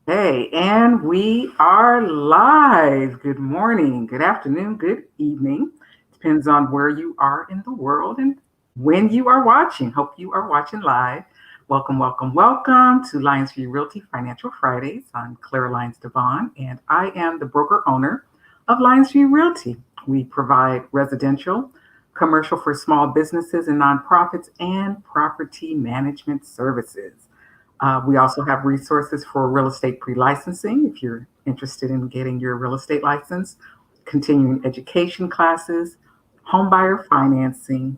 Hey, and we are live. Good morning, good afternoon, good evening. Depends on where you are in the world and when you are watching. Hope you are watching live. Welcome, welcome, welcome to Lyonsview Realty Financial Fridays. I'm Clara Lyons-DeVaughn, and I am the broker owner of Lyonsview Realty. We provide residential, commercial for small businesses and nonprofits, and property management services. We also have resources for real estate pre-licensing if you're interested in getting your real estate license, continuing education classes, homebuyer financing,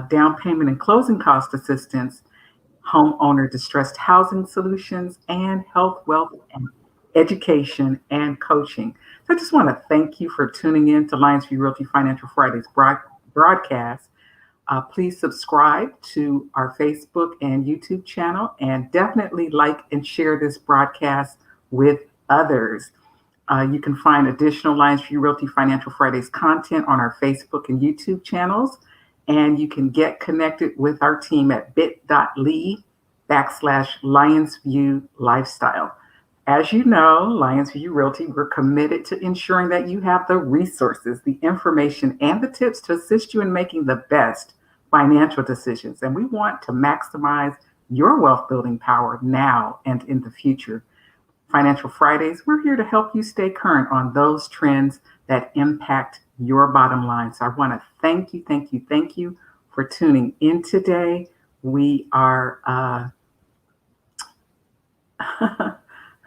down payment and closing cost assistance, homeowner distressed housing solutions, and health, wealth, and education and coaching. So I just want to thank you for tuning in to Lyonsview Realty Financial Fridays broadcast. Please subscribe to our Facebook and YouTube channel and definitely like and share this broadcast with others. You can find additional Lyonsview Realty Financial Fridays content on our Facebook and YouTube channels. And you can get connected with our team at bit.ly/Lionsview Lifestyle. As you know, Lyonsview Realty, we're committed to ensuring that you have the resources, the information, and the tips to assist you in making the best financial decisions. And we want to maximize your wealth building power now and in the future. Financial Fridays, we're here to help you stay current on those trends that impact your bottom line. So I want to thank you, thank you, thank you for tuning in today. We are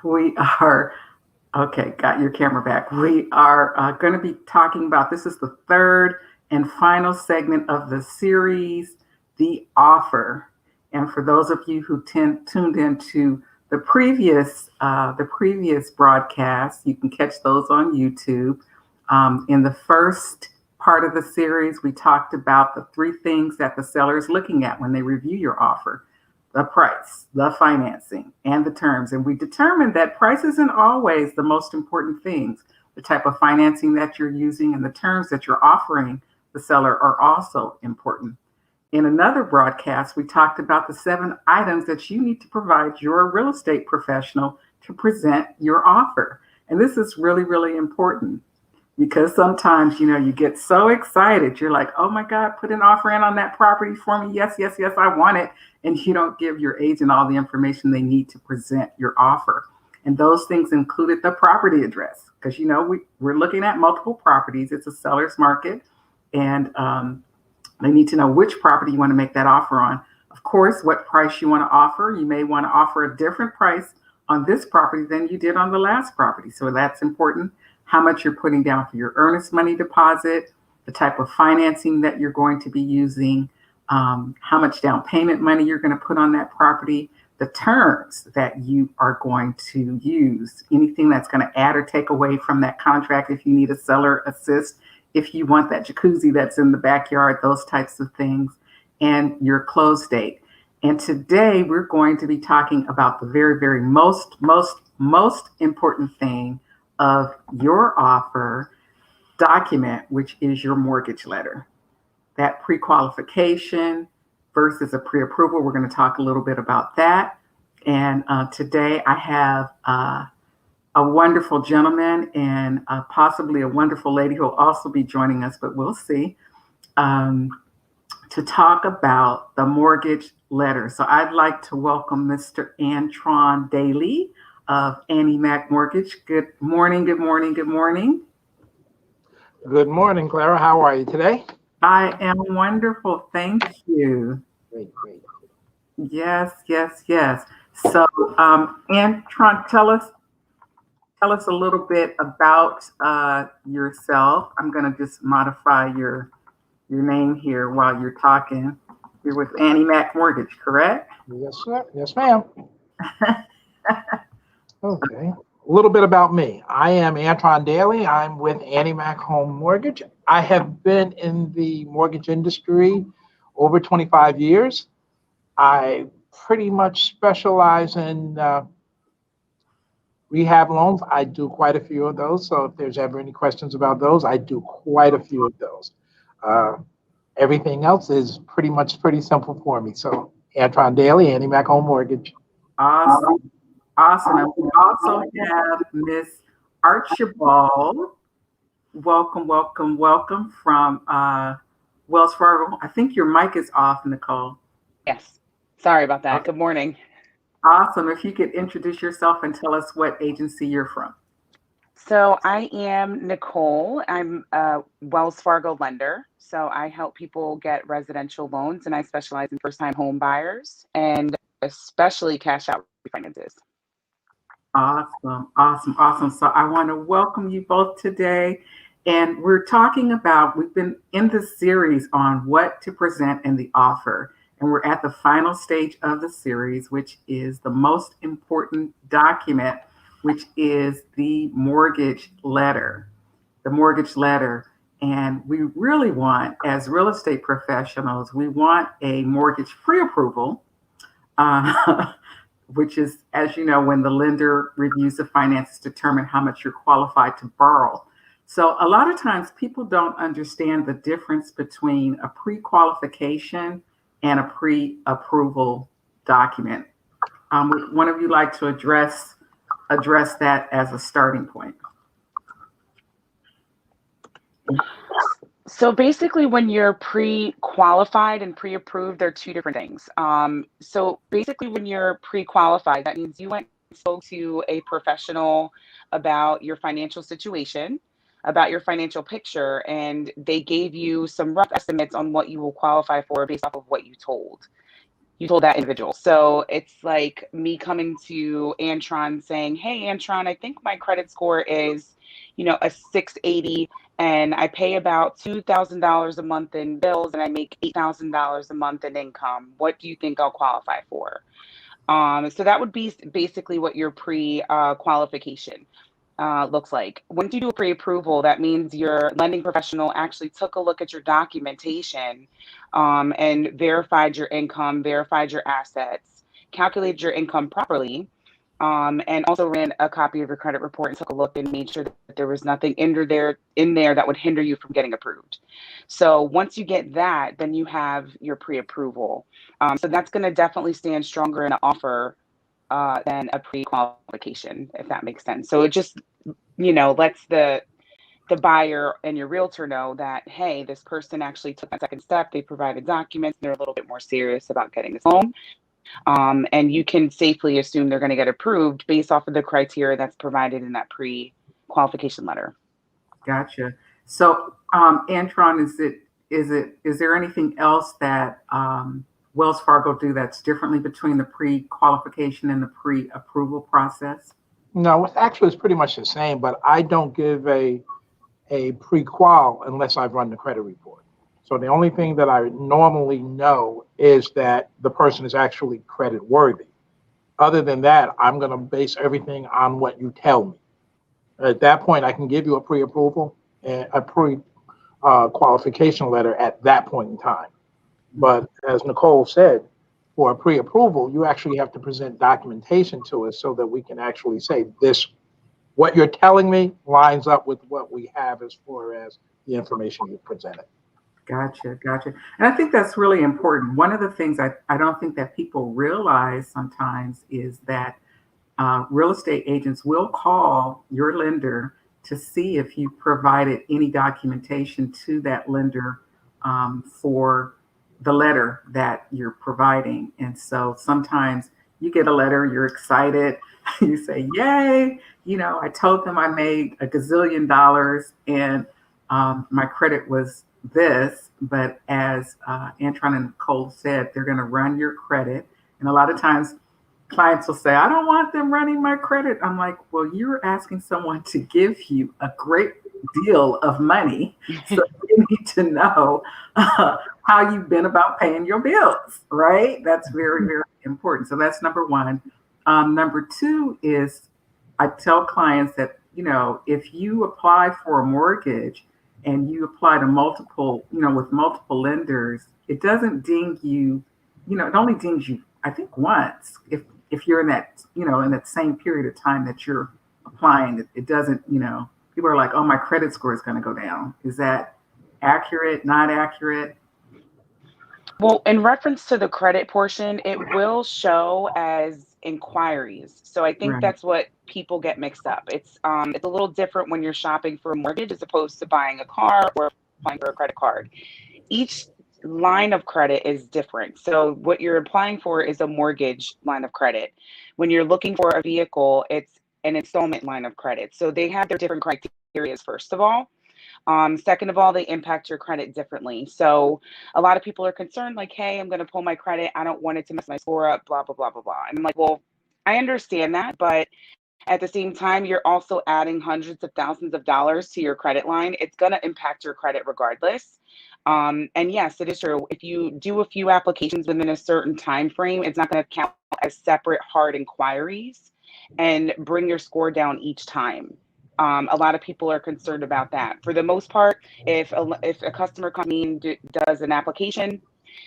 we are okay. Got your camera back. We are going to be talking about this is the third and final segment of the series, The Offer. And for those of you who tuned into the previous broadcast, you can catch those on YouTube. In the first part of the series, we talked about the three things that the seller is looking at when they review your offer: the price, the financing, and the terms. And we determined that price isn't always the most important things. The type of financing that you're using and the terms that you're offering the seller are also important. In another broadcast, we talked about the 7 items that you need to provide your real estate professional to present your offer. And this is really, really important because sometimes, you get so excited. You're like, oh my God, put an offer in on that property for me. Yes, yes, yes, I want it. And you don't give your agent all the information they need to present your offer. And those things included the property address because, we're looking at multiple properties. It's a seller's market. And they need to know which property you want to make that offer on. Of course, what price you want to offer. You may want to offer a different price on this property than you did on the last property. So that's important. How much you're putting down for your earnest money deposit, the type of financing that you're going to be using, how much down payment money you're going to put on that property, the terms that you are going to use, anything that's going to add or take away from that contract if you need a seller assist, if you want that jacuzzi that's in the backyard, those types of things, and your close date. And today we're going to be talking about the very, very most important thing of your offer document, which is your mortgage letter. That pre-qualification versus a pre-approval. We're going to talk a little bit about that. And today I have a wonderful gentleman and possibly a wonderful lady who will also be joining us, but we'll see, to talk about the mortgage letter. So I'd like to welcome Mr. Antron Daly of Annie Mac Mortgage. Good morning, good morning, good morning. Good morning, Clara. How are you today? I am wonderful. Thank you. Great, great. Yes, yes, yes. So, Antron, tell us a little bit about yourself. I'm going to just modify your name here while you're talking. You're with Annie Mac Mortgage, correct? Yes, sir. Yes, ma'am. Okay. A little bit about me. I am Antron Daly. I'm with Annie Mac Home Mortgage. I have been in the mortgage industry over 25 years. I pretty much specialize in rehab loans. I do quite a few of those. So if there's ever any questions about those, I do quite a few of those. Everything else is pretty simple for me. So Antron Daly, Annie Mac Home Mortgage. Awesome. Awesome. And we also have Miss Archibald. Welcome, welcome, welcome from Wells Fargo. I think your mic is off, Nicole. Yes. Sorry about that. Okay. Good morning. Awesome. If you could introduce yourself and tell us what agency you're from. So I am Nicole. I'm a Wells Fargo lender. So I help people get residential loans, and I specialize in first-time home buyers and especially cash out refinances. Awesome, awesome, awesome. So I want to welcome you both today. And we've been in this series on what to present in the offer. And we're at the final stage of the series, which is the most important document, which is the mortgage letter. The mortgage letter. And we really want, as real estate professionals, we want a mortgage pre-approval. Which is, as you know, when the lender reviews the finances, determine how much you're qualified to borrow. So a lot of times people don't understand the difference between a pre-qualification and a pre-approval document. Would one of you like to address that as a starting point? So basically, when you're pre-qualified and pre-approved, they're two different things. So basically, when you're pre-qualified, that means you went and spoke to a professional about your financial situation, about your financial picture, and they gave you some rough estimates on what you will qualify for based off of what you told that individual. So it's like me coming to Antron saying, "Hey, Antron, I think my credit score is, a 680, and I pay about $2,000 a month in bills, and I make $8,000 a month in income. What do you think I'll qualify for?" So that would be basically what your pre-qualification looks like. Once you do a pre-approval, that means your lending professional actually took a look at your documentation and verified your income, verified your assets, calculated your income properly, and also ran a copy of your credit report and took a look and made sure that there was nothing in there that would hinder you from getting approved. So once you get that, then you have your pre-approval. So that's going to definitely stand stronger in an offer than a pre-qualification, if that makes sense. So it just, lets the buyer and your realtor know that, hey, this person actually took that second step. They provided documents. They're a little bit more serious about getting this loan. And you can safely assume they're going to get approved based off of the criteria that's provided in that pre-qualification letter. Gotcha. So, Antron, is there anything else that Wells Fargo do that's differently between the pre-qualification and the pre-approval process? No, it's pretty much the same, but I don't give a pre-qual unless I've run the credit report. So the only thing that I normally know is that the person is actually credit worthy. Other than that, I'm going to base everything on what you tell me. At that point, I can give you a pre-approval and a pre-qualification letter at that point in time. But as Nicole said, for a pre-approval, you actually have to present documentation to us so that we can actually say this, what you're telling me lines up with what we have as far as the information you presented. Gotcha. And I think that's really important. One of the things I don't think that people realize sometimes is that real estate agents will call your lender to see if you provided any documentation to that lender for the letter that you're providing. And so sometimes you get a letter, you're excited, you say, yay, I told them I made a gazillion dollars and my credit was this, but as Antron and Nicole said, they're going to run your credit. And a lot of times clients will say, I don't want them running my credit. I'm like, well, you're asking someone to give you a great deal of money. So you need to know how you've been about paying your bills, right? That's very, very important. So that's number one. Number two is I tell clients that, if you apply for a mortgage and you apply to multiple, with multiple lenders, it doesn't ding you, it only dings you, I think, once. If you're in that, in that same period of time that you're applying, it doesn't, people are like, oh, my credit score is going to go down. Is that accurate, not accurate? Well, in reference to the credit portion, it will show as inquiries. So I think Right. that's what people get mixed up. It's a little different when you're shopping for a mortgage as opposed to buying a car or applying for a credit card. Each line of credit is different. So what you're applying for is a mortgage line of credit. When you're looking for a vehicle, it's an installment line of credit. So they have their different criteria, first of all. Second of all, they impact your credit differently. So a lot of people are concerned, like, hey, I'm going to pull my credit. I don't want it to mess my score up, blah, blah, blah, blah, blah. And I'm like, well, I understand that. But at the same time, you're also adding hundreds of thousands of dollars to your credit line. It's going to impact your credit regardless. And yes, it is true. If you do a few applications within a certain time frame, it's not going to count as separate hard inquiries and bring your score down each time. A lot of people are concerned about that. For the most part, if a customer comes in, does an application,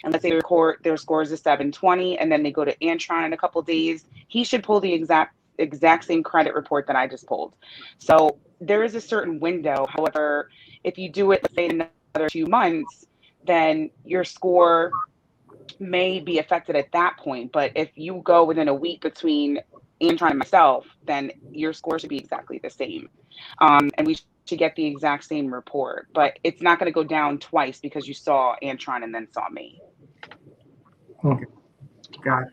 and let's say their score is a 720, and then they go to Antron in a couple of days, he should pull the exact same credit report that I just pulled. So there is a certain window. However, if you do it, let's say, in another 2 months, then your score may be affected at that point. But if you go within a week between Antron and myself, then your score should be exactly the same. And we should get the exact same report. But it's not going to go down twice because you saw Antron and then saw me. Gotcha.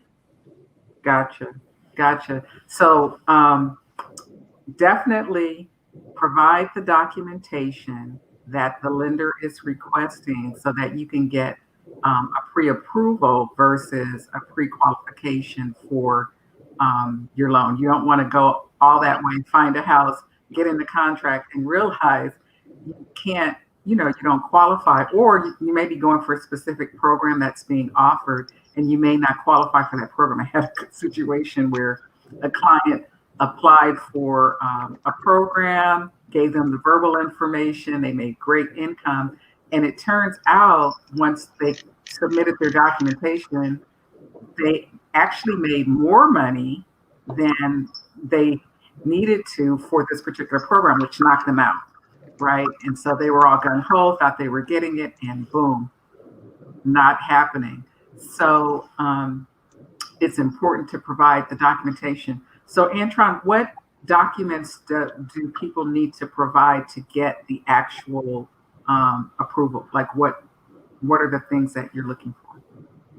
Gotcha. Gotcha. So definitely provide the documentation that the lender is requesting so that you can get a pre-approval versus a pre-qualification for your loan. You don't want to go all that way, find a house, get in the contract, and realize you can't, you don't qualify, or you may be going for a specific program that's being offered and you may not qualify for that program. I had a situation where a client applied for a program, gave them the verbal information, they made great income, and it turns out once they submitted their documentation, they actually made more money than they needed to for this particular program, which knocked them out, right? And so they were all gung-ho, thought they were getting it, and boom, not happening. So it's important to provide the documentation. So Antron, what documents do people need to provide to get the actual approval? Like what are the things that you're looking for?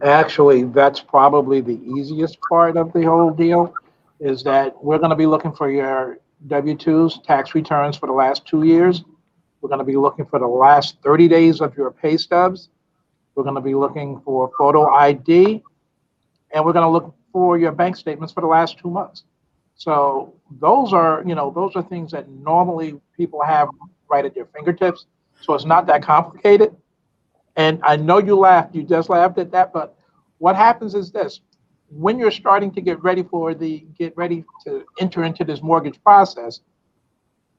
Actually, that's probably the easiest part of the whole deal, is that we're going to be looking for your W-2s, tax returns for the last 2 years. We're going to be looking for the last 30 days of your pay stubs. We're going to be looking for photo ID, and we're going to look for your bank statements for the last 2 months. So those are things that normally people have right at their fingertips. So it's not that complicated. And I know you laughed, you just laughed at that, but what happens is this: when you're starting to get ready to enter into this mortgage process,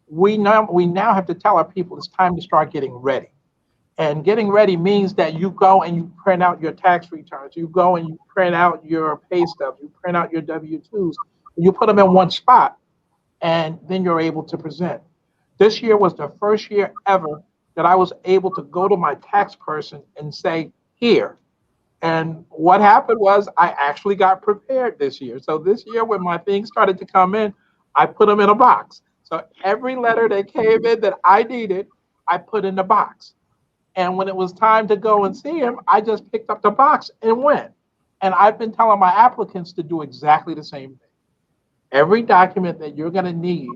we now have to tell our people it's time to start getting ready. And getting ready means that you go and you print out your tax returns, you go and you print out your pay stubs, you print out your W-2s, you put them in one spot, and then you're able to present. This year was the first year ever that I was able to go to my tax person and say, here. And what happened was I actually got prepared this year. So this year when my things started to come in, I put them in a box. So every letter that came in that I needed, I put in the box. And when it was time to go and see him, I just picked up the box and went. And I've been telling my applicants to do exactly the same thing. Every document that you're going to need,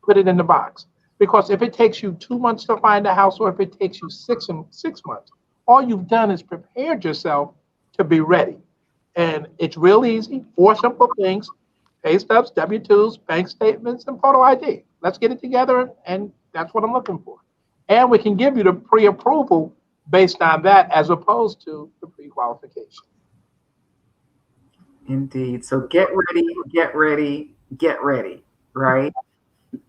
put it in the box. Because if it takes you 2 months to find a house, or if it takes you 6 months, all you've done is prepared yourself to be ready. And it's real easy, 4 simple things: pay stubs, W-2s, bank statements, and photo ID. Let's get it together, and that's what I'm looking for. And we can give you the pre-approval based on that, as opposed to the pre-qualification. Indeed. So get ready, get ready, get ready, right?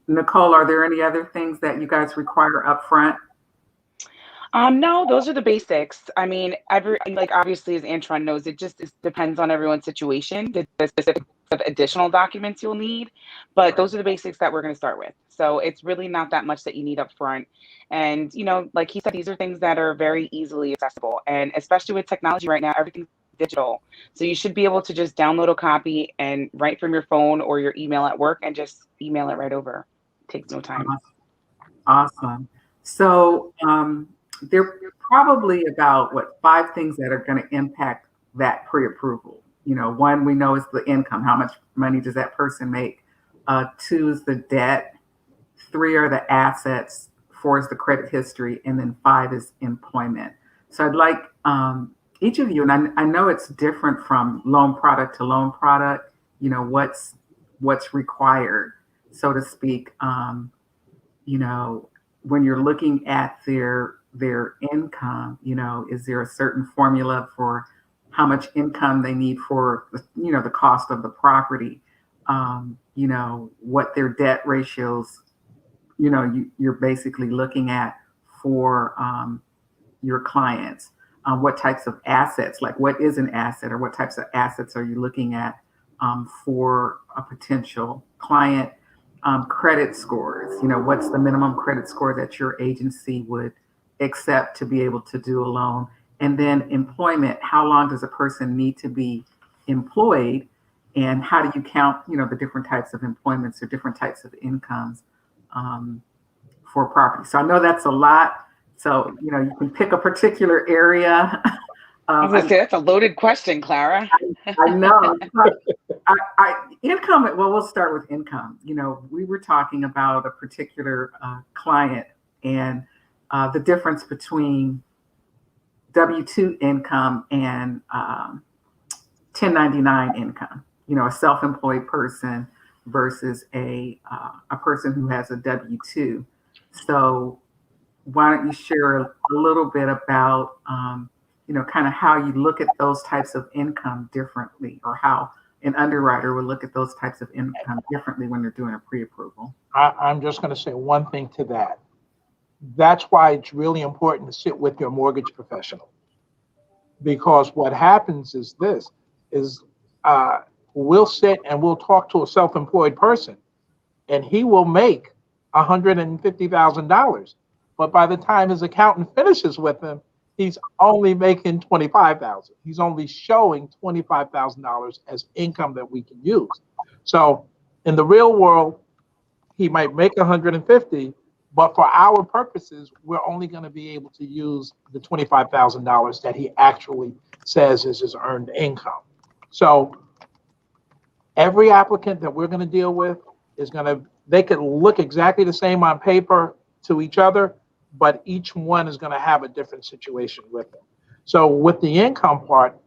Nicole, are there any other things that you guys require up front? No, those are the basics. I mean, obviously, as Antron knows, it depends on everyone's situation, the specifics of additional documents you'll need. But those are the basics that we're going to start with. So it's really not that much that you need up front. And, like he said, these are things that are very easily accessible. And especially with technology right now, everything's digital. So you should be able to just download a copy and write from your phone or your email at work and just email it right over. It takes no time. Awesome. So there are probably about what 5 things that are going to impact that pre-approval. One we know is the income. How much money does that person make? 2 is the debt. 3 are the assets. 4 is the credit history, and then 5 is employment. So I'd like each of you, and I know it's different from loan product to loan product. What's required, so to speak. When you're looking at their income, is there a certain formula for how much income they need for the cost of the property? What their debt ratios, you're basically looking at for your clients. What types of assets, like what is an asset, or what types of assets are you looking at for a potential client? Credit scores, what's the minimum credit score that your agency would accept to be able to do a loan? And then employment, how long does a person need to be employed? And how do you count, the different types of employments or different types of incomes for property? So I know that's a lot. So, you can pick a particular area. I was gonna say, that's a loaded question, Clara. I know. Income, well, we'll start with income. We were talking about a particular client and the difference between W-2 income and 1099 income, a self-employed person versus a person who has a W-2. So why don't you share a little bit about, kind of how you look at those types of income differently, or how an underwriter would look at those types of income differently when they're doing a pre-approval? I'm just going to say one thing to that. That's why it's really important to sit with your mortgage professional, because what happens is we'll sit and we'll talk to a self-employed person, and he will make $150,000, but by the time his accountant finishes with him, he's only making $25,000. He's only showing $25,000 as income that we can use. So in the real world, he might make 150, but for our purposes, we're only going to be able to use the $25,000 that he actually says is his earned income. So every applicant that we're going to deal with they could look exactly the same on paper to each other, but each one is going to have a different situation with them. So with the income part,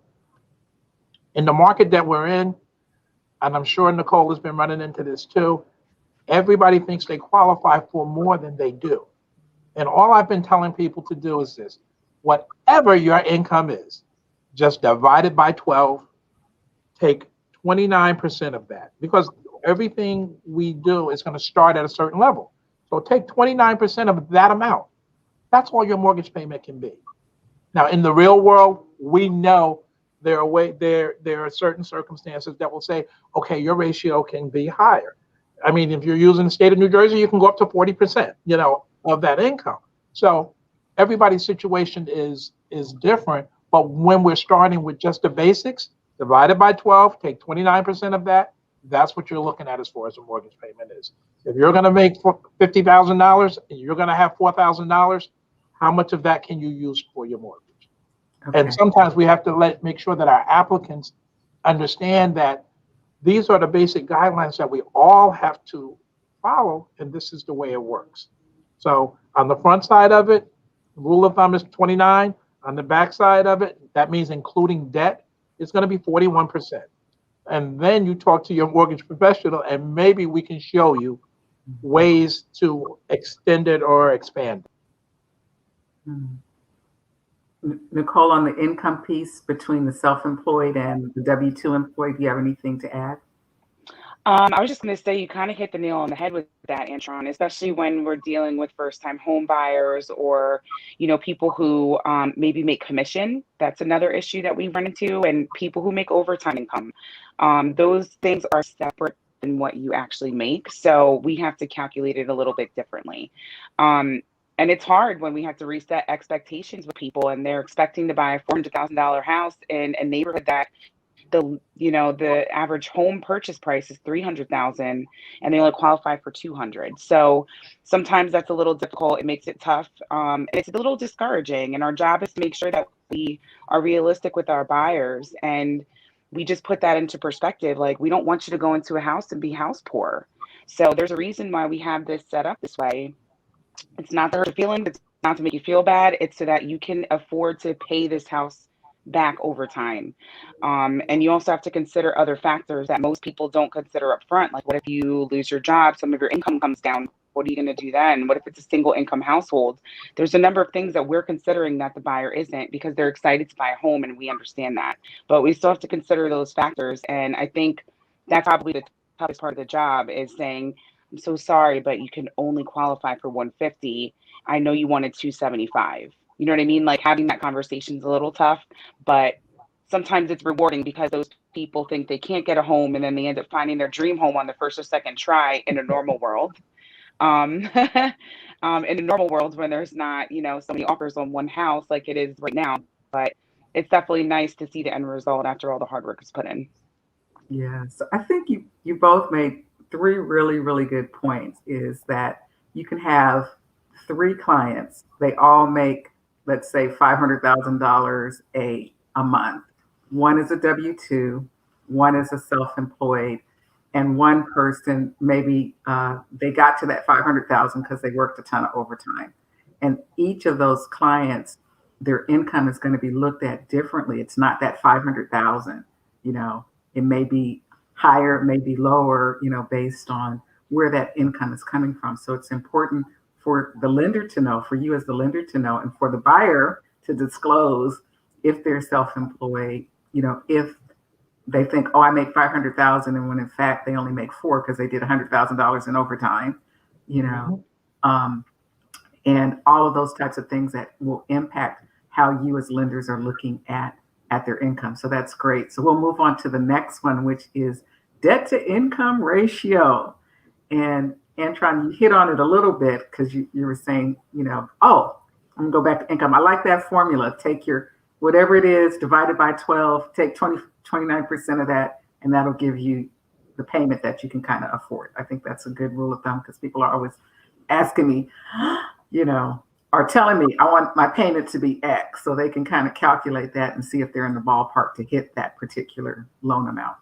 in the market that we're in, and I'm sure Nicole has been running into this too, everybody thinks they qualify for more than they do. And all I've been telling people to do is this: whatever your income is, just divide it by 12, take 29% of that, because everything we do is going to start at a certain level. So take 29% of that amount. That's all your mortgage payment can be. Now, in the real world, we know there are certain circumstances that will say, okay, your ratio can be higher. I mean, if you're using the state of New Jersey, you can go up to 40%, of that income. So everybody's situation is different. But when we're starting with just the basics, divide it by 12, take 29% of that. That's what you're looking at as far as a mortgage payment is. If you're going to make $50,000 and you're going to have $4,000, how much of that can you use for your mortgage? Okay. And sometimes we have to make sure that our applicants understand that these are the basic guidelines that we all have to follow, and this is the way it works. So on the front side of it, rule of thumb is 29. On the back side of it, that means including debt, it's going to be 41%. And then you talk to your mortgage professional, and maybe we can show you ways to extend it or expand it. Nicole, on the income piece between the self-employed and the W-2 employed, do you have anything to add? I was just going to say, you kind of hit the nail on the head with that, Antron, especially when we're dealing with first-time home buyers or, people who maybe make commission. That's another issue that we run into, and people who make overtime income. Those things are separate than what you actually make, so we have to calculate it a little bit differently. And it's hard when we have to reset expectations with people and they're expecting to buy a $400,000 house in a neighborhood that the average home purchase price is 300,000 and they only qualify for 200. So sometimes that's a little difficult. It makes it tough. It's a little discouraging. And our job is to make sure that we are realistic with our buyers and we just put that into perspective. Like, we don't want you to go into a house and be house poor. So there's a reason why we have this set up this way. It's not to hurt your feelings. It's not to make you feel bad. It's so that you can afford to pay this house back over time. And you also have to consider other factors that most people don't consider up front. Like, what if you lose your job? Some of your income comes down. What are you going to do then? What if it's a single income household? There's a number of things that we're considering that the buyer isn't, because they're excited to buy a home, and we understand that. But we still have to consider those factors. And I think that's probably the toughest part of the job, is saying, I'm so sorry, but you can only qualify for 150. I know you wanted 275. You know what I mean? Like, having that conversation is a little tough, but sometimes it's rewarding because those people think they can't get a home, and then they end up finding their dream home on the first or second try in a normal world. In a normal world, when there's not, so many offers on one house like it is right now. But it's definitely nice to see the end result after all the hard work is put in. Yeah. So I think you both made three really, really good points. Is that you can have three clients. They all make, let's say, $500,000 a month. One is a W-2, one is a self-employed, and one person, maybe they got to that 500,000 because they worked a ton of overtime. And each of those clients, their income is going to be looked at differently. It's not that 500,000, it may be higher, it may be lower, based on where that income is coming from. So it's important for the lender to know, for you as the lender to know, and for the buyer to disclose if they're self-employed, if they think, oh, I make 500,000, and when in fact they only make 4 because they did $100,000 in overtime, and all of those types of things that will impact how you as lenders are looking at their income. So that's great. So we'll move on to the next one, which is debt to income ratio. And Antron, you hit on it a little bit because you were saying, I'm gonna go back to income. I like that formula. Take your whatever it is divided by 12, take 29% of that, and that'll give you the payment that you can kind of afford. I think that's a good rule of thumb, because people are always asking me, or telling me I want my payment to be X, so they can kind of calculate that and see if they're in the ballpark to hit that particular loan amount.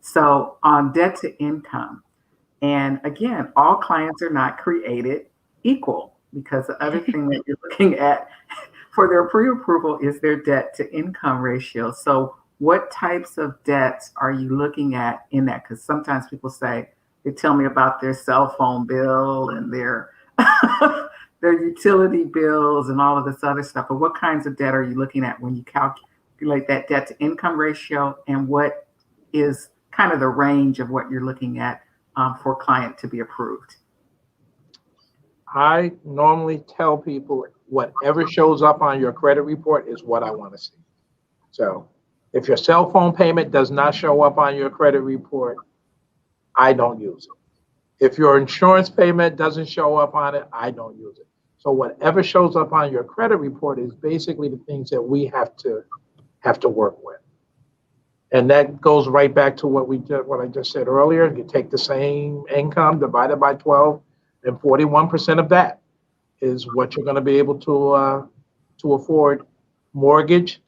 So on debt to income, and again, all clients are not created equal, because the other thing that you're looking at for their pre-approval is their debt to income ratio. So what types of debts are you looking at in that? Because sometimes people say, they tell me about their cell phone bill and their their utility bills and all of this other stuff. But what kinds of debt are you looking at when you calculate that debt to income ratio, and what is kind of the range of what you're looking at for a client to be approved? I normally tell people whatever shows up on your credit report is what I want to see. So if your cell phone payment does not show up on your credit report, I don't use it. If your insurance payment doesn't show up on it, I don't use it. So whatever shows up on your credit report is basically the things that we have to work with. And that goes right back to what I just said earlier. You take the same income divided by 12, and 41% of that is what you're going to be able to afford. Mortgage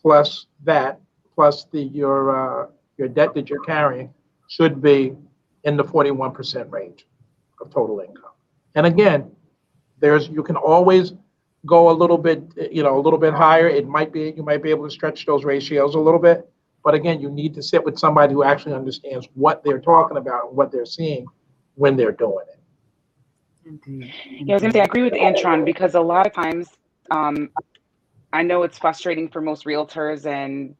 plus that, plus your debt that you're carrying, should be in the 41% range of total income. And again, you can always go a little bit higher. You might be able to stretch those ratios a little bit. But again, you need to sit with somebody who actually understands what they're talking about and what they're seeing when they're doing it. Indeed. Yeah, I was going to say, I agree with Antron, because a lot of times, I know it's frustrating for most realtors, and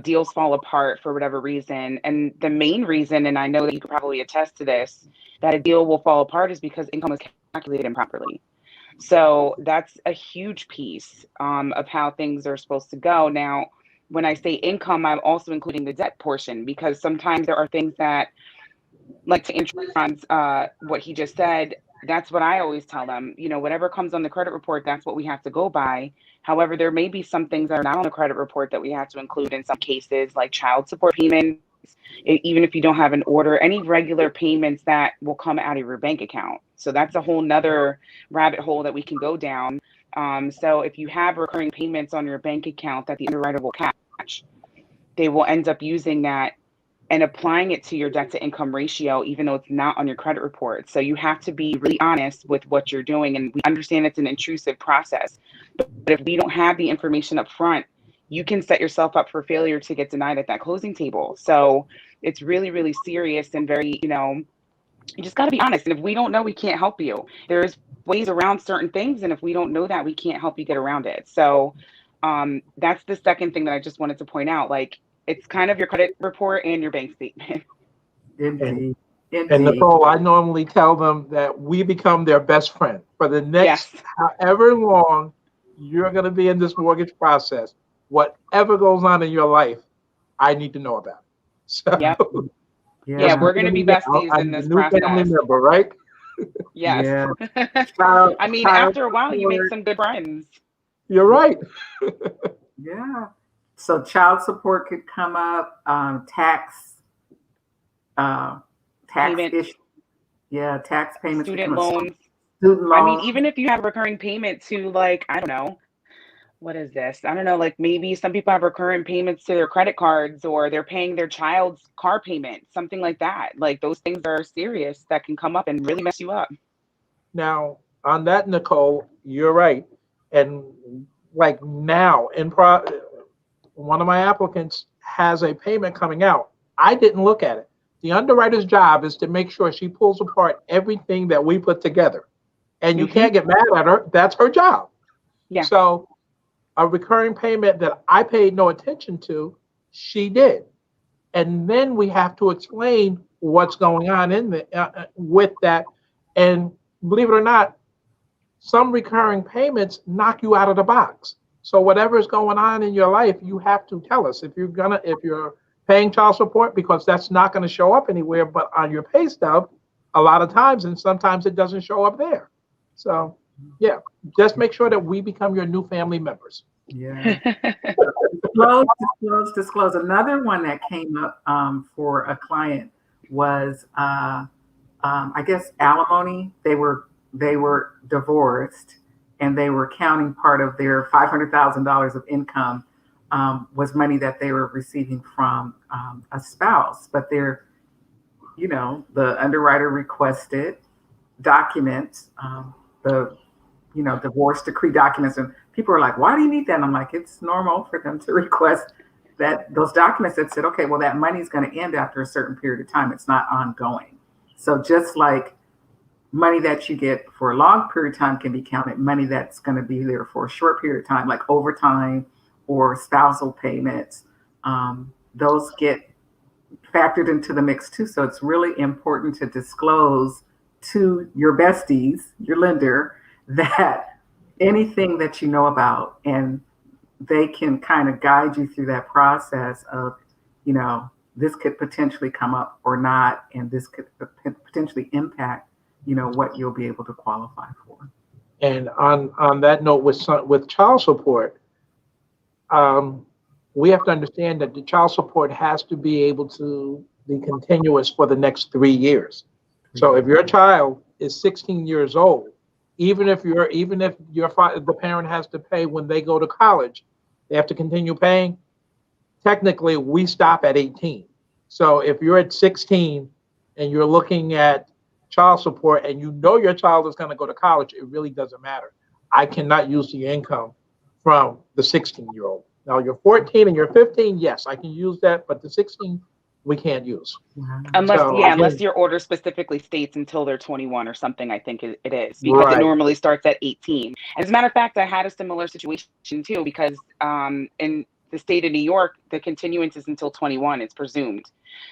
deals fall apart for whatever reason. And the main reason, and I know that you could probably attest to this, that a deal will fall apart is because income is calculated improperly. So that's a huge piece of how things are supposed to go. Now, when I say income, I'm also including the debt portion, because sometimes there are things that, like to Antron's, what he just said, that's what I always tell them. Whatever comes on the credit report, that's what we have to go by. However, there may be some things that are not on the credit report that we have to include in some cases, like child support payments, even if you don't have an order, any regular payments that will come out of your bank account. So that's a whole nother rabbit hole that we can go down. So if you have recurring payments on your bank account that the underwriter will catch, they will end up using that and applying it to your debt to income ratio, even though it's not on your credit report. So you have to be really honest with what you're doing. And we understand it's an intrusive process, but if we don't have the information up front, you can set yourself up for failure to get denied at that closing table. So it's really, really serious and very, you just got to be honest. And if we don't know, we can't help you. There's ways around certain things. And if we don't know that, we can't help you get around it. So that's the second thing that I just wanted to point out. Like, it's kind of your credit report and your bank statement. Indeed. And Nicole, I normally tell them that we become their best friend for the next however long you're going to be in this mortgage process. Whatever goes on in your life, I need to know about. So, yeah, we're going to be besties in this process. Family member, right? Yes. Yeah. I mean, after a while, you make some good friends. You're right. Yeah. So child support could come up, tax issue. Yeah, tax payments. Student loans. Student loans. I mean, even if you have recurring payment to, like, I don't know, what is this? I don't know, like maybe some people have recurring payments to their credit cards, or they're paying their child's car payment, something like that. Like, those things are serious that can come up and really mess you up. Now, on that, Nicole, you're right. And like now, one of my applicants has a payment coming out. I didn't look at it. The underwriter's job is to make sure she pulls apart everything that we put together. And you can't get mad at her. That's her job. Yeah. So a recurring payment that I paid no attention to, she did. And then we have to explain what's going on with that. And believe it or not, some recurring payments knock you out of the box. So whatever's going on in your life, you have to tell us if you're paying child support, because that's not going to show up anywhere but on your pay stub a lot of times, and sometimes it doesn't show up there. So yeah, just make sure that we become your new family members. Yeah. Disclose. Another one that came up for a client was I guess alimony. They were divorced, and they were counting part of their $500,000 of income was money that they were receiving from a spouse. But the underwriter requested documents, the divorce decree documents, and people are like, "Why do you need that?" And I'm like, it's normal for them to request those documents that said, okay, well, that money is going to end after a certain period of time. It's not ongoing. So just like money that you get for a long period of time can be counted, money that's going to be there for a short period of time, like overtime or spousal payments, those get factored into the mix too. So it's really important to disclose to your besties, your lender, that anything that you know about, and they can kind of guide you through that process of, this could potentially come up or not, and this could potentially impact, what you'll be able to qualify for. And on that note, with child support, we have to understand that the child support has to be able to be continuous for the next 3 years. So if your child is 16 years old, even if the parent has to pay when they go to college, they have to continue paying. Technically, we stop at 18. So if you're at 16 and you're looking at child support and your child is going to go to college, it really doesn't matter. I cannot use the income from the 16-year-old. Now you're 14 and you're 15, yes, I can use that, but the 16 we can't use. Unless your order specifically states until they're 21 or something, I think it is, because it normally starts at 18. As a matter of fact, I had a similar situation too, because in the state of New York, the continuance is until 21, it's presumed.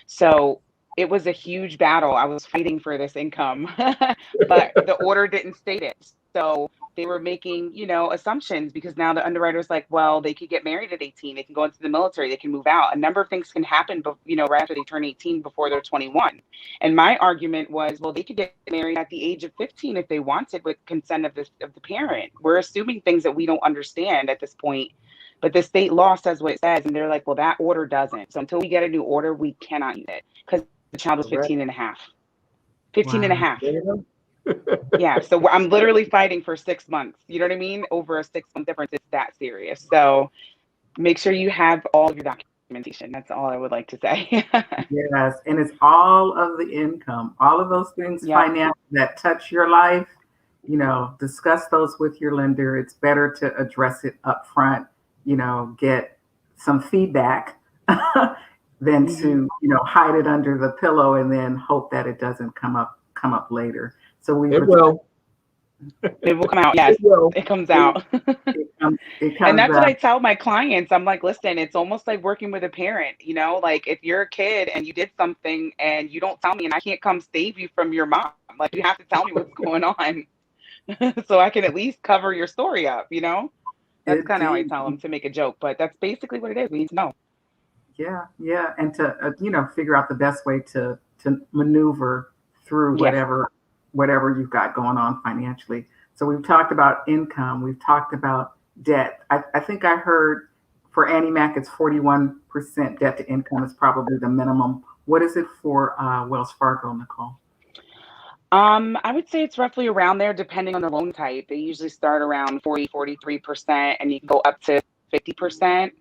So it was a huge battle. I was fighting for this income, but the order didn't state it. So they were making, assumptions because now the underwriter's like, well, they could get married at 18. They can go into the military. They can move out. A number of things can happen, but, right after they turn 18 before they're 21. And my argument was, well, they could get married at the age of 15 if they wanted with consent of the parent. We're assuming things that we don't understand at this point, but the state law says what it says. And they're like, well, that order doesn't. So until we get a new order, we cannot use it because the child was 15 and a half. 15 and a half. Yeah, so I'm literally fighting for 6 months. You know what I mean? Over a 6-month difference, it's that serious. So make sure you have all of your documentation. That's all I would like to say. Yes, and it's all of the income, all of those things, Yep. finance that touch your life. Discuss those with your lender. It's better to address it up front. Get some feedback than to hide it under the pillow and then hope that it doesn't come up later. So It will. It will come out. Yes, it comes out. It comes And that's out. what I tell my clients. I'm like, listen, it's almost like working with a parent, like if you're a kid and you did something and you don't tell me and I can't come save you from your mom, like you have to tell me what's going on so I can at least cover your story up, That's kind of how I tell them, to make a joke, but that's basically what it is. We need to know. Yeah. And to, figure out the best way to maneuver through Yes. whatever you've got going on financially. So we've talked about income. We've talked about debt. I think I heard for Annie Mac, it's 41% debt to income is probably the minimum. What is it for Wells Fargo, Nicole? I would say it's roughly around there, depending on the loan type. They usually start around 43%, and you can go up to 50%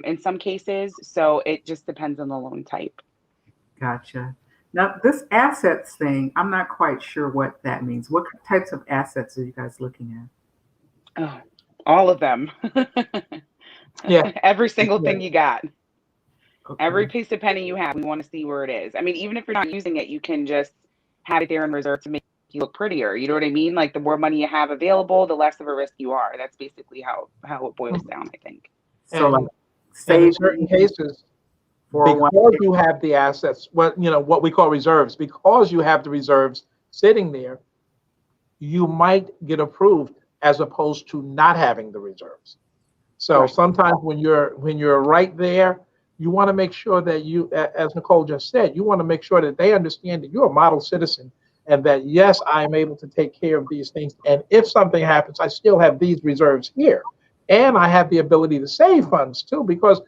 in some cases. So it just depends on the loan type. Gotcha. Now, this assets thing, I'm not quite sure what that means. What types of assets are you guys looking at? Oh, all of them. Yeah. Every single thing you got. Okay. Every piece of penny you have, we want to see where it is. I mean, even if you're not using it, you can just have it there in reserve to make you look prettier. You know what I mean? Like the more money you have available, the less of a risk you are. That's basically how it boils down, I think. So And like in certain cases, because you have the assets, what we call reserves, because you have the reserves sitting there, you might get approved as opposed to not having the reserves. So Right. sometimes when you're right there, you want to make sure that you, as Nicole just said, you want to make sure that they understand that you're a model citizen and that, yes, I am able to take care of these things. And if something happens, I still have these reserves here. And I have the ability to save funds too, because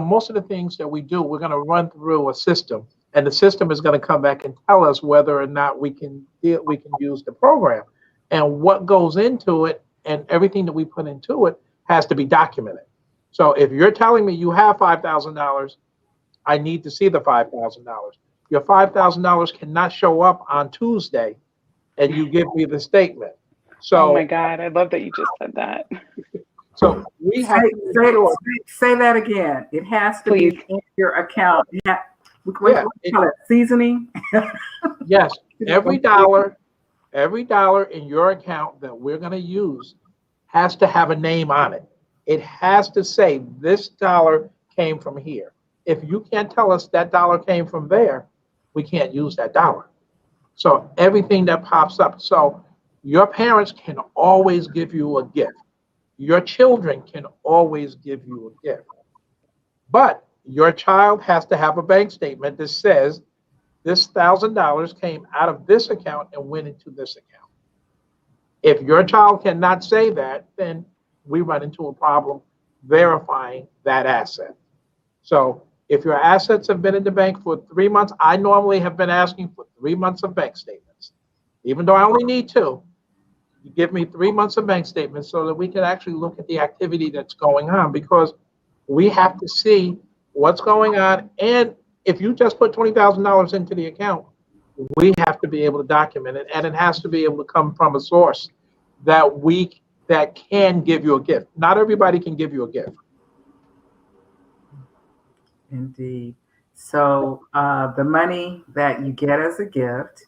most of the things that we do, we're going to run through a system, and the system is going to come back and tell us whether or not we can use the program. And what goes into it and everything that we put into it has to be documented. So if you're telling me you have $5,000, I need to see the $5,000. Your $5,000 cannot show up on Tuesday and you give me the statement. So, oh my God, I love that you just said that. So we have to say that again. It has to Please. be in your account. We call it seasoning. Yes, every dollar in your account that we're going to use has to have a name on it. It has to say this dollar came from here. If you can't tell us that dollar came from there, we can't use that dollar. So everything that pops up. So your parents can always give you a gift. Your children can always give you a gift. But your child has to have a bank statement that says this $1,000 came out of this account and went into this account. If your child cannot say that, then we run into a problem verifying that asset. So if your assets have been in the bank for 3 months, I normally have been asking for 3 months of bank statements. Even though I only need 2, you give me 3 months of bank statements so that we can actually look at the activity that's going on, because we have to see what's going on. And if you just put $20,000 into the account, we have to be able to document it, and it has to be able to come from a source that can give you a gift. Not everybody can give you a gift. Indeed. So the money that you get as a gift,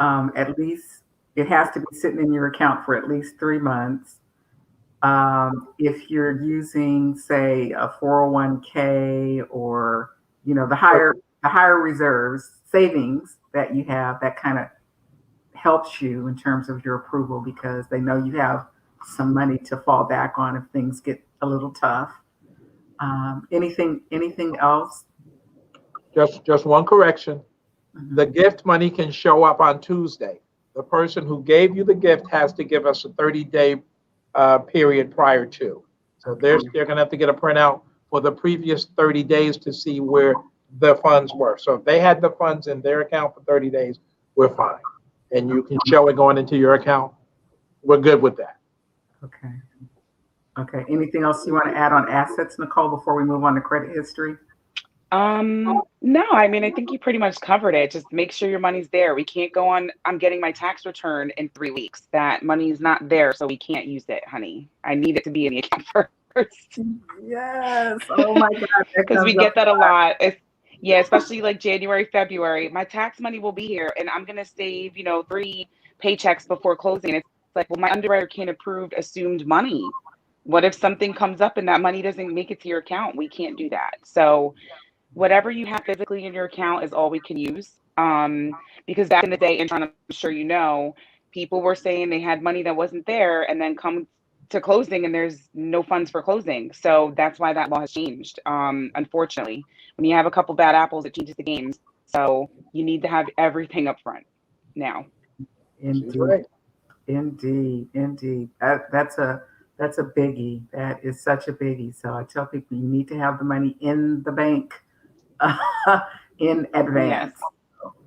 at least it has to be sitting in your account for at least 3 months. If you're using, say, a 401k or the higher reserves, savings that you have, that kind of helps you in terms of your approval because they know you have some money to fall back on if things get a little tough. Anything else? Just one correction. The Mhm. gift money can show up on Tuesday. The person who gave you the gift has to give us a 30-day period prior to. So Okay. they're going to have to get a printout for the previous 30 days to see where the funds were. So if they had the funds in their account for 30 days, we're fine. And you can show it going into your account. We're good with that. Okay. Okay. Anything else you want to add on assets, Nicole, before we move on to credit history? No, I mean, I think you pretty much covered it. Just make sure your money's there. We can't go on, I'm getting my tax return in 3 weeks. That money's not there, so we can't use it, honey. I need it to be in the account first. Yes. Oh my God, that Because we comes up get that a lot. Yeah, especially like January, February. My tax money will be here and I'm gonna save, 3 paychecks before closing. It's like, well, my underwriter can't approve assumed money. What if something comes up and that money doesn't make it to your account? We can't do that. So whatever you have physically in your account is all we can use. Because back in the day, and I'm sure you know, people were saying they had money that wasn't there, and then come to closing, and there's no funds for closing. So that's why that law has changed. Unfortunately, when you have a couple bad apples, it changes the game. So you need to have everything up front now. She's indeed, right. indeed. That's a biggie. That is such a biggie. So I tell people you need to have the money in the bank in Yes. advance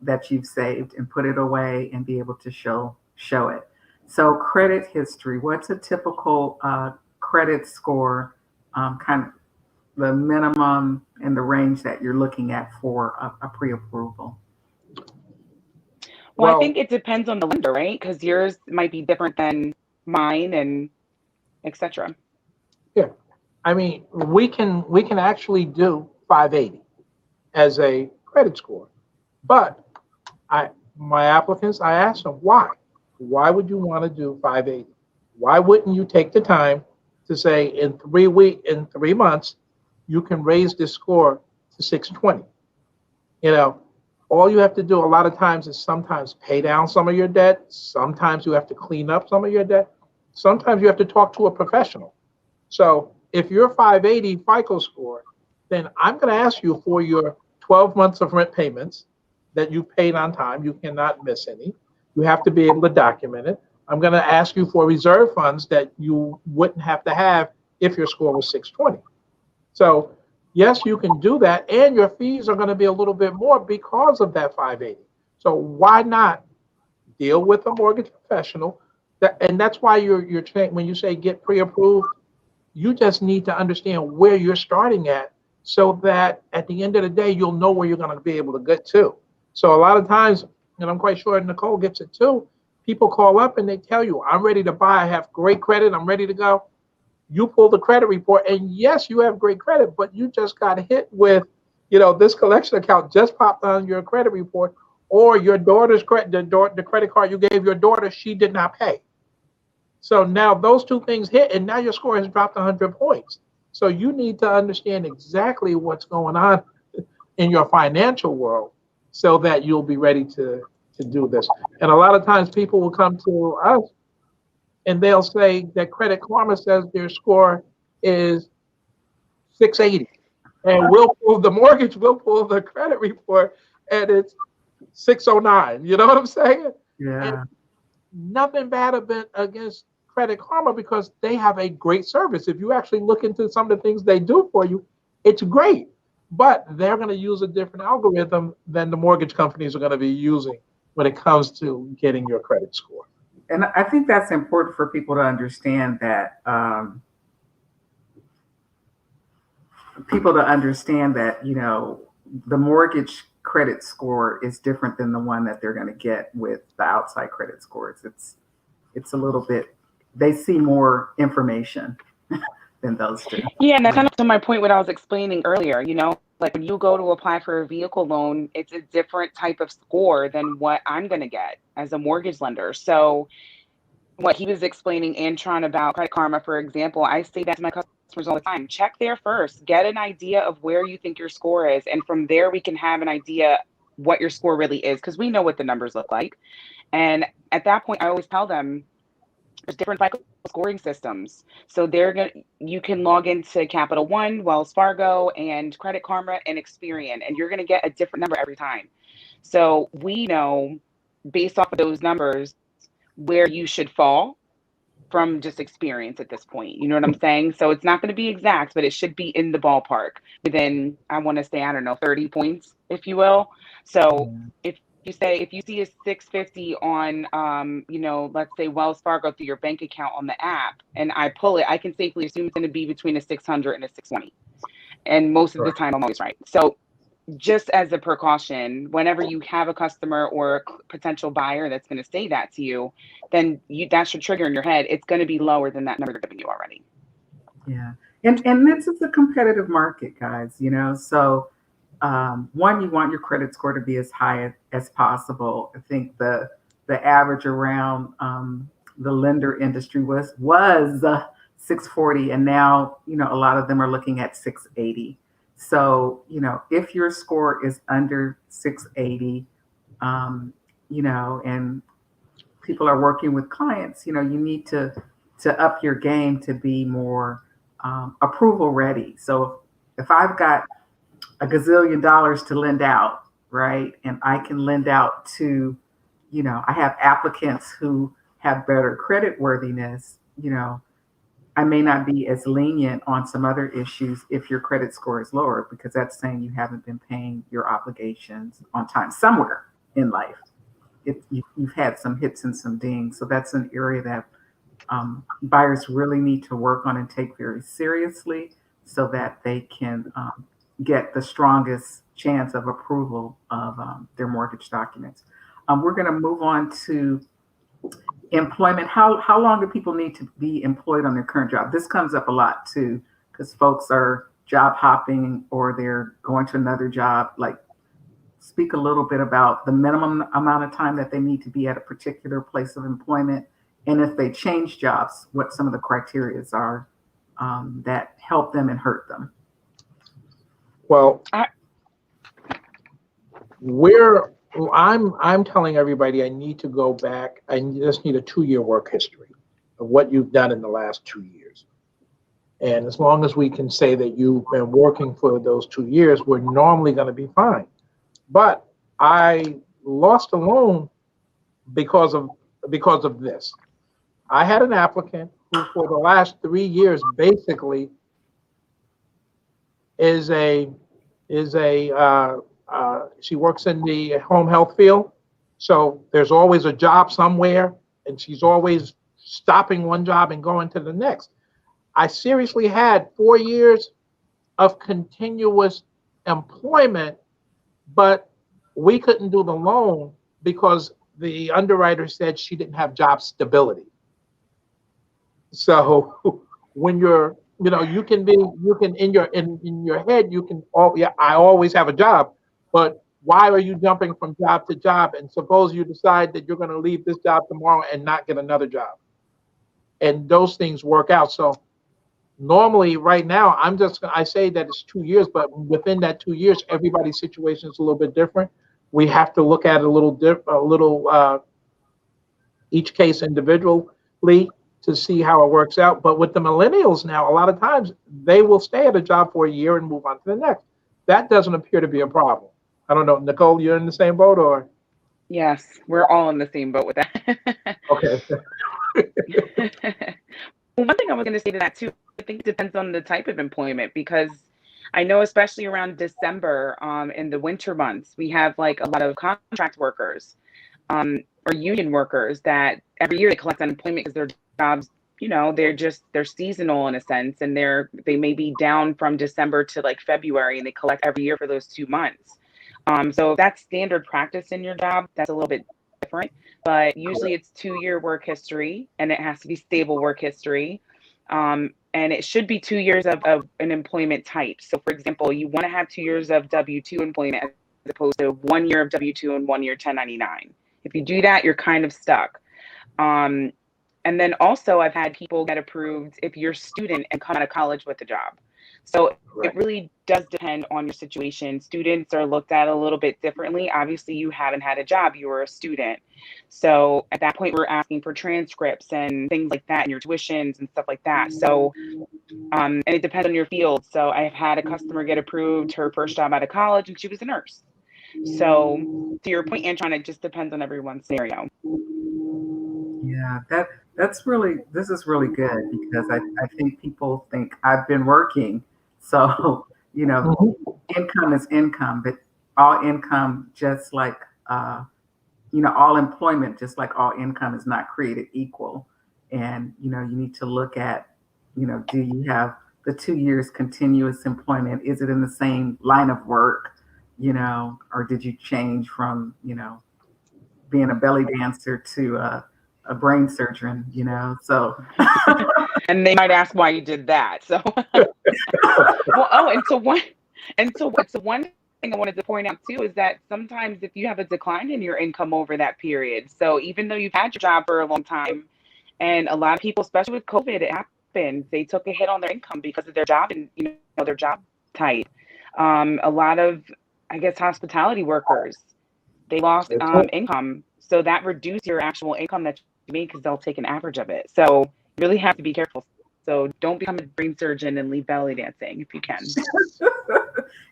that you've saved and put it away and be able to show it. So credit history. What's a typical credit score? Kind of the minimum and the range that you're looking at for a pre-approval. Well, I Well, think it depends on the lender, right? Because yours might be different than mine, and etc. yeah. I mean, we can actually do 580 as a credit score. But my applicants, I asked them why. Why would you want to do 580? Why wouldn't you take the time to say in 3 months you can raise this score to 620? You know, all you have to do a lot of times is sometimes pay down some of your debt. Sometimes you have to clean up some of your debt. Sometimes you have to talk to a professional. So if you're 580 FICO score, then I'm going to ask you for your 12 months of rent payments that you paid on time. You cannot miss any. You have to be able to document it. I'm going to ask you for reserve funds that you wouldn't have to have if your score was 620. So yes, you can do that, and your fees are going to be a little bit more because of that 580. So why not deal with a mortgage professional? And that's why you're when you say get pre-approved, you just need to understand where you're starting at so that at the end of the day, you'll know where you're going to be able to get to. So a lot of times, and I'm quite sure Nicole gets it too, people call up and they tell you, I'm ready to buy, I have great credit, I'm ready to go. You pull the credit report, and yes, you have great credit, but you just got hit with, this collection account just popped on your credit report, or your daughter's credit, the credit card you gave your daughter, she did not pay. So now those two things hit, and now your score has dropped 100 points. So you need to understand exactly what's going on in your financial world so that you'll be ready to do this. And a lot of times people will come to us and they'll say that Credit Karma says their score is 680. And we'll pull the mortgage, we'll pull the credit report, and it's 609. You know what I'm saying? And Yeah. nothing bad against Credit Karma because they have a great service. If you actually look into some of the things they do for you, it's great. But they're going to use a different algorithm than the mortgage companies are going to be using when it comes to getting your credit score. And I think that's important for people to understand that the mortgage credit score is different than the one that they're going to get with the outside credit scores. It's a little bit, they see more information than those two. Yeah, and that's kind of to my point what I was explaining earlier, like when you go to apply for a vehicle loan, it's a different type of score than what I'm going to get as a mortgage lender. So what he was explaining, Antron, about Credit Karma, for example, I say that to my customers all the time. Check there first. Get an idea of where you think your score is. And from there, we can have an idea what your score really is, because we know what the numbers look like. And at that point, I always tell them there's different FICO scoring systems. So you can log into Capital One, Wells Fargo, and Credit Karma and Experian, and you're going to get a different number every time. So we know based off of those numbers where you should fall from just experience at this point. You know what I'm saying? So it's not going to be exact, but it should be in the ballpark within, I want to say, I don't know, 30 points, if you will. So if you see a 650 on, let's say Wells Fargo through your bank account on the app, and I pull it, I can safely assume it's going to be between a 600 and a 620. And most of the time, I'm always right. So just as a precaution, whenever you have a customer or a potential buyer that's going to say that to you, then that should trigger in your head, it's going to be lower than that number they're giving you already. Yeah. And this is a competitive market, guys, so one, you want your credit score to be as high as possible. I think the average around the lender industry was 640, and now a lot of them are looking at 680. So if your score is under 680, and people are working with clients, you need to up your game to be more approval ready. So if I've got a gazillion dollars to lend out, right? And I can lend out to, I have applicants who have better credit worthiness, I may not be as lenient on some other issues if your credit score is lower, because that's saying you haven't been paying your obligations on time somewhere in life. You've had some hits and some dings. So that's an area that buyers really need to work on and take very seriously so that they can get the strongest chance of approval of their mortgage documents. We're going to move on to employment. How long do people need to be employed on their current job? This comes up a lot too, because folks are job hopping or they're going to another job. Like, speak a little bit about the minimum amount of time that they need to be at a particular place of employment, and if they change jobs, what some of the criteria are that help them and hurt them. Well, I'm telling everybody I need to go back. I just need a 2-year work history of what you've done in the last 2 years. And as long as we can say that you've been working for those 2 years, we're normally going to be fine. But I lost a loan because of this. I had an applicant who for the last 3 years basically she works in the home health field. So there's always a job somewhere, and she's always stopping one job and going to the next. I seriously had 4 years of continuous employment, but we couldn't do the loan because the underwriter said she didn't have job stability. So when you're, you can in your head, I always have a job, but why are you jumping from job to job? And suppose you decide that you're going to leave this job tomorrow and not get another job. And those things work out. So normally right now, I say that it's 2 years, but within that 2 years, everybody's situation is a little bit different. We have to look at it each case individually to see how it works out. But with the millennials now, a lot of times they will stay at a job for a year and move on to the next. That doesn't appear to be a problem. I don't know, Nicole, you're in the same boat, or? Yes, we're all in the same boat with that. Okay. One thing I was going to say to that too, I think it depends on the type of employment, because I know especially around December, in the winter months, we have like a lot of contract workers or union workers that every year they collect unemployment because their jobs, they're seasonal in a sense, and they may be down from December to like February, and they collect every year for those 2 months. So if that's standard practice in your job, that's a little bit different, but usually it's 2-year work history, and it has to be stable work history. And it should be 2 years of an employment type. So for example, you want to have 2 years of W-2 employment as opposed to 1 year of W-2 and 1 year 1099. If you do that, you're kind of stuck. And then also I've had people get approved if you're a student and come out of college with a job. So Right. it really does depend on your situation. Students are looked at a little bit differently. Obviously, you haven't had a job, you were a student. So at that point, we're asking for transcripts and things like that, and your tuitions and stuff like that. So, and it depends on your field. So I've had a customer get approved her first job out of college, and she was a nurse. So to your point, Antron, it just depends on everyone's scenario. Yeah, this is really good because I think people think I've been working. So, Mhm. income is income, but all income, just like, all employment, just like all income is not created equal. And, you need to look at, do you have the 2 years continuous employment? Is it in the same line of work, or did you change from, being a belly dancer to a brain surgeon, So, And they might ask why you did that. So, well, oh, so one thing I wanted to point out too is that sometimes if you have a decline in your income over that period, so even though you've had your job for a long time, and a lot of people, especially with COVID, it happened. They took a hit on their income because of their job and their job type. A lot of, I guess, hospitality workers, they lost That's it. income, so that reduced your actual income that you made because they'll take an average of it. So you really have to be careful. So don't become a brain surgeon and leave belly dancing if you can.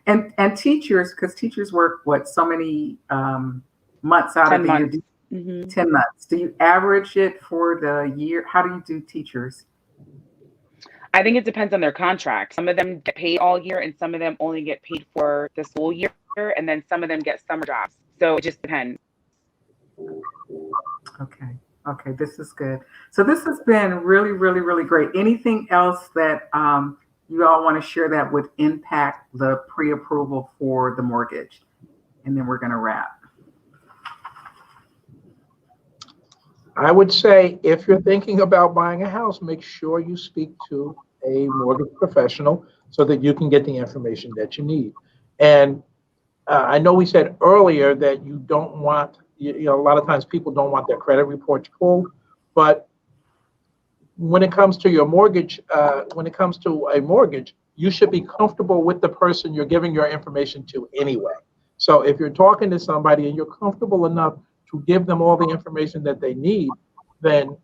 and teachers, because teachers work what, so many months out of 10 the year? months. Hmm. 10 months. Do you average it for the year? How do you do teachers? I think it depends on their contract. Some of them get paid all year, and some of them only get paid for the school year, and then some of them get summer jobs. So it just depends. Okay. Okay. This is good. So this has been really, really, really great. Anything else that you all want to share that would impact the pre-approval for the mortgage? And then we're going to wrap. I would say if you're thinking about buying a house, make sure you speak to a mortgage professional so that you can get the information that you need. And I know we said earlier that you don't want, a lot of times people don't want their credit reports pulled, but when it comes to your mortgage, when it comes to a mortgage, you should be comfortable with the person you're giving your information to anyway. So if you're talking to somebody and you're comfortable enough to give them all the information that they need, then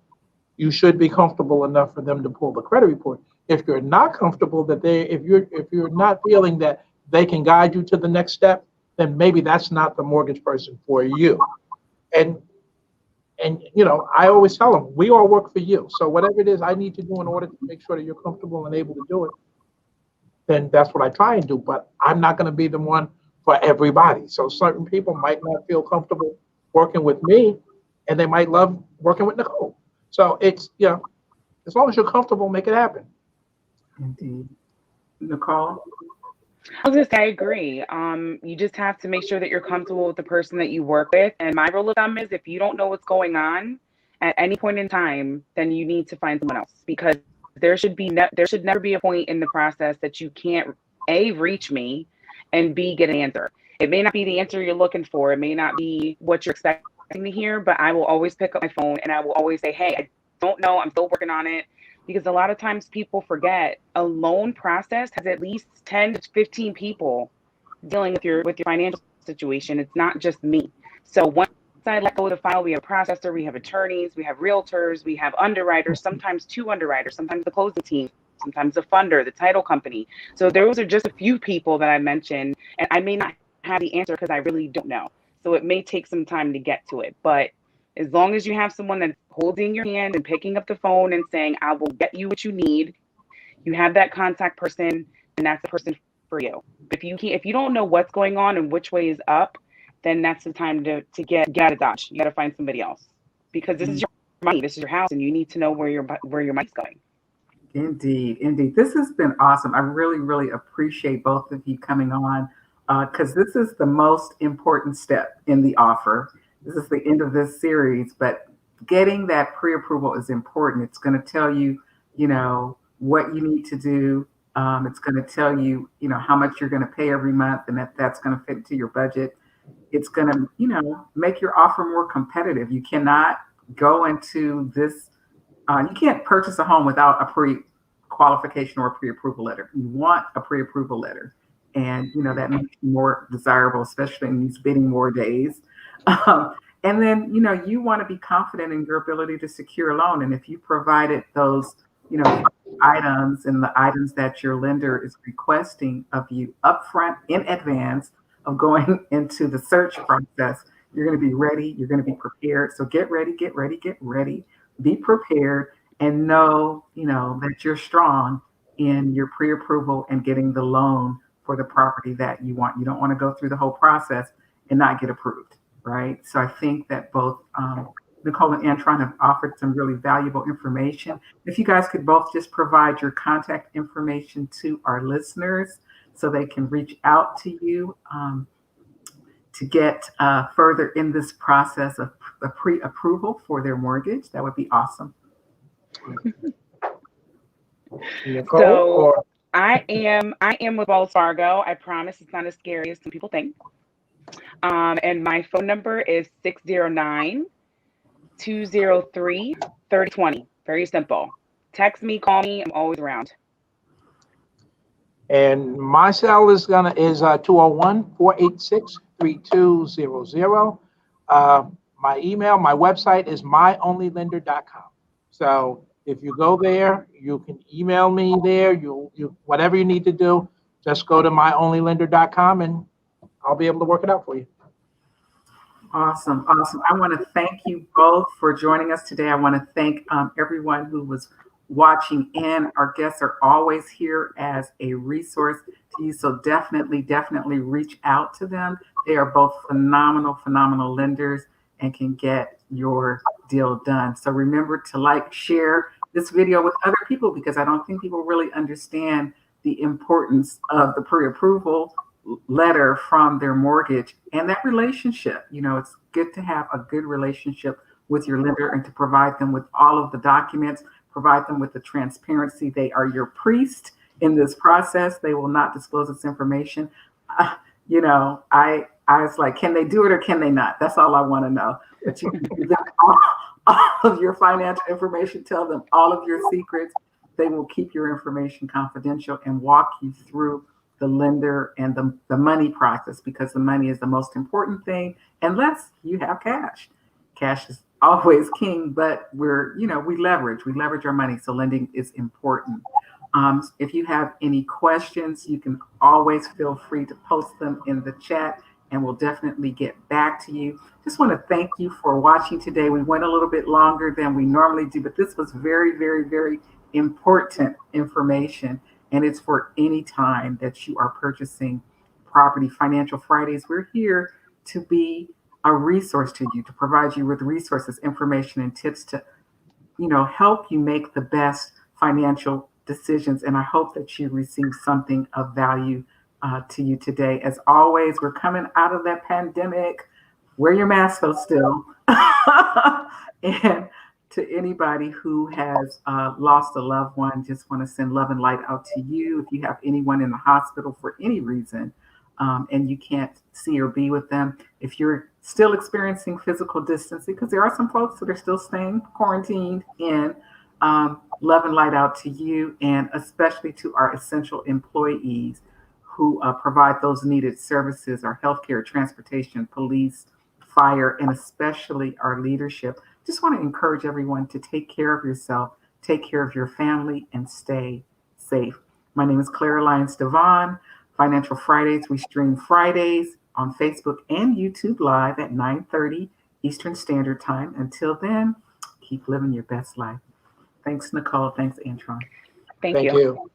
you should be comfortable enough for them to pull the credit report. If you're not comfortable if you're not feeling that they can guide you to the next step, then maybe that's not the mortgage person for you. And I always tell them, we all work for you. So whatever it is I need to do in order to make sure that you're comfortable and able to do it, then that's what I try and do. But I'm not going to be the one for everybody. So certain people might not feel comfortable working with me, and they might love working with Nicole. So it's, as long as you're comfortable, make it happen. Indeed. Nicole? I was gonna say I agree. You just have to make sure that you're comfortable with the person that you work with. And my rule of thumb is if you don't know what's going on at any point in time, then you need to find someone else because there should never be a point in the process that you can't A, reach me, and B, get an answer. It may not be the answer you're looking for. It may not be what you're expecting to hear, but I will always pick up my phone and I will always say, hey, I don't know. I'm still working on it. Because a lot of times people forget a loan process has at least 10 to 15 people dealing with your financial situation. It's not just me. So once I let go of the file, we have a processor, we have attorneys, we have realtors, we have underwriters, sometimes two underwriters, sometimes the closing team, sometimes the funder, the title company. So those are just a few people that I mentioned, and I may not have the answer because I really don't know. So it may take some time to get to it, but as long as you have someone that's holding your hand and picking up the phone and saying, I will get you what you need, you have that contact person, and that's the person for you. If you don't know what's going on and which way is up, then that's the time to get out of Dodge. You got to find somebody else because this is your money, this is your house, and you need to know where your money's going. Indeed, indeed. This has been awesome. I really, really appreciate both of you coming on because this is the most important step in the offer. This is the end of this series, but getting that pre-approval is important. It's going to tell you, what you need to do. It's going to tell you, how much you're going to pay every month and that's going to fit into your budget. It's going to, make your offer more competitive. You cannot go into this, you can't purchase a home without a qualification or a pre-approval letter. You want a pre-approval letter. And, that makes you more desirable, especially in these bidding war days. And then, you want to be confident in your ability to secure a loan. And if you provided those, items and the items that your lender is requesting of you upfront in advance of going into the search process, you're going to be ready. You're going to be prepared. So get ready, be prepared, and know, that you're strong in your pre-approval and getting the loan for the property that you want. You don't want to go through the whole process and not get approved, right? So I think that both Nicole and Antron have offered some really valuable information. If you guys could both just provide your contact information to our listeners so they can reach out to you to get further in this process of the pre-approval for their mortgage, that would be awesome. Nicole, So I am with Wells Fargo. I promise it's not as scary as some people think. And my phone number is 609-203-3020. Very simple. Text me, call me. I'm always around. and my cell is 201-486-3200. My email, my website is myonlylender.com. So if you go there, you can email me there. You whatever you need to do, just go to myonlylender.com and I'll be able to work it out for you. Awesome. I want to thank you both for joining us today. I want to thank everyone who was watching in. Our guests are always here as a resource to you. So definitely reach out to them. They are both phenomenal lenders and can get your deal done. So remember to share this video with other people, because I don't think people really understand the importance of the pre-approval letter from their mortgage and that relationship. It's good to have a good relationship with your lender and to provide them with all of the documents, provide them with the transparency. They are your priest in this process. They will not disclose this information. I was like, can they do it or can they not? That's all I want to know. But you can give them all of your financial information, tell them all of your secrets. They will keep your information confidential and walk you through the lender and the money process, because the money is the most important thing, unless you have cash. Cash is always king, but we leverage our money. So lending is important. If you have any questions, you can always feel free to post them in the chat and we'll definitely get back to you. Just want to thank you for watching today. We went a little bit longer than we normally do, but this was very, very, very important information. And it's for any time that you are purchasing property. Financial Fridays, we're here to be a resource to you, to provide you with resources, information, and tips to, help you make the best financial decisions. And I hope that you receive something of value to you today. As always, we're coming out of that pandemic. Wear your mask though still. And to anybody who has lost a loved one, just want to send love and light out to you. If you have anyone in the hospital for any reason and you can't see or be with them, if you're still experiencing physical distancing, because there are some folks that are still staying quarantined in, love and light out to you, and especially to our essential employees who provide those needed services, our healthcare, transportation, police, fire, and especially our leadership. Just want to encourage everyone to take care of yourself, take care of your family, and stay safe. My name is Clara Lyons-DeVaughn. Financial Fridays, we stream Fridays on Facebook and YouTube live at 9:30 Eastern Standard Time. Until then, keep living your best life. Thanks, Nicole. Thanks, Antron. Thank you. You.